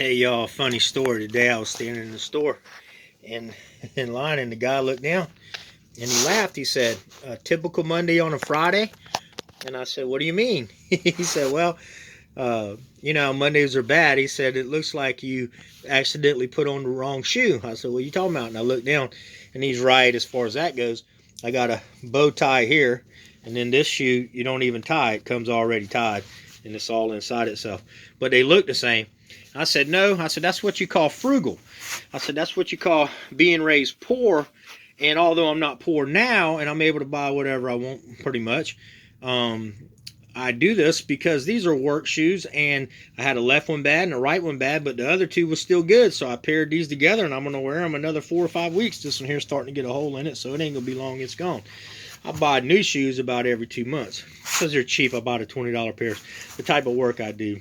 tell y'all a funny story. Today I was standing in the store and in line, and the guy looked down and he laughed. He said, "Typical Monday on a Friday." And I said, "What do you mean?" He said, "Well, Mondays are bad." He said, "It looks like you accidentally put on the wrong shoe." I said, "What are you talking about?" And I looked down, and he's right as far as that goes. I got a bow tie here, and then this shoe, you don't even tie. It comes already tied, and it's all inside itself. But they look the same. I said, "No." I said, "That's what you call frugal." I said, "That's what you call being raised poor. And although I'm not poor now, and I'm able to buy whatever I want pretty much, I do this because these are work shoes, and I had a left one bad and a right one bad, but the other two was still good. So I paired these together, and I'm going to wear them another 4 or 5 weeks. This one here's starting to get a hole in it, so it ain't going to be long it's gone." I buy new shoes about every 2 months because they're cheap. I bought a $20 pair. The type of work I do,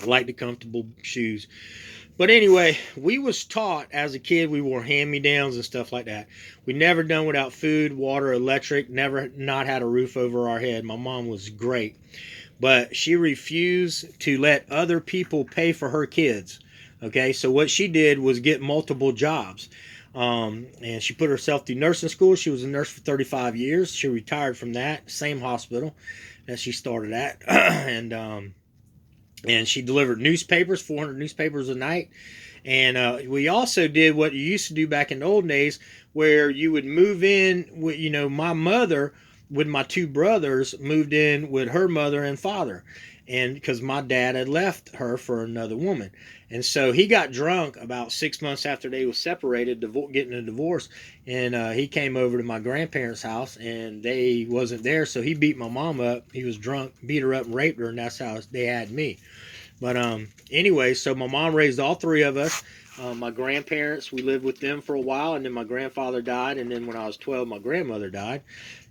I like the comfortable shoes. But anyway, we was taught as a kid, we wore hand-me-downs and stuff like that. We never done without food, water, electric, never not had a roof over our head. My mom was great, but she refused to let other people pay for her kids. Okay, so what she did was get multiple jobs. And she put herself through nursing school. She was a nurse for 35 years. She retired from that same hospital that she started at. and she delivered newspapers, 400 newspapers a night. And we also did what you used to do back in the old days, where you would move in with, my mother with my 2 brothers moved in with her mother and father. And because my dad had left her for another woman. And so he got drunk about 6 months after they were separated, getting a divorce. And he came over to my grandparents' house, and they wasn't there. So he beat my mom up. He was drunk, beat her up and raped her. And that's how they had me. But anyway, so my mom raised all 3 of us. My grandparents, we lived with them for a while, and then my grandfather died, and then when I was 12, my grandmother died,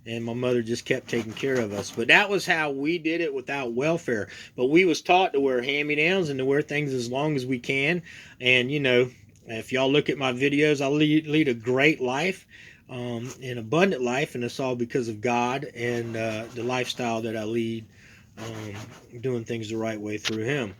and my mother just kept taking care of us. But that was how we did it without welfare. But we was taught to wear hand-me-downs and to wear things as long as we can. And, if y'all look at my videos, I lead a great life, an abundant life, and it's all because of God and the lifestyle that I lead, doing things the right way through Him.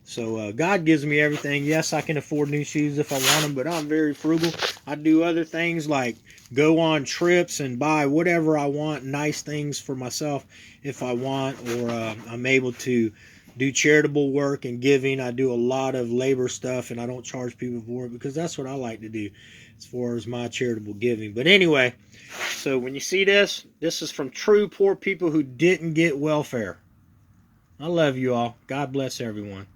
So God gives me everything. Yes, I can afford new shoes if I want them, but I'm very frugal. I do other things like go on trips and buy whatever I want, nice things for myself if I want, or I'm able to do charitable work and giving. I do a lot of labor stuff, and I don't charge people for it because that's what I like to do as far as my charitable giving. But anyway, so when you see this is from true poor people who didn't get welfare. I love you all. God bless everyone.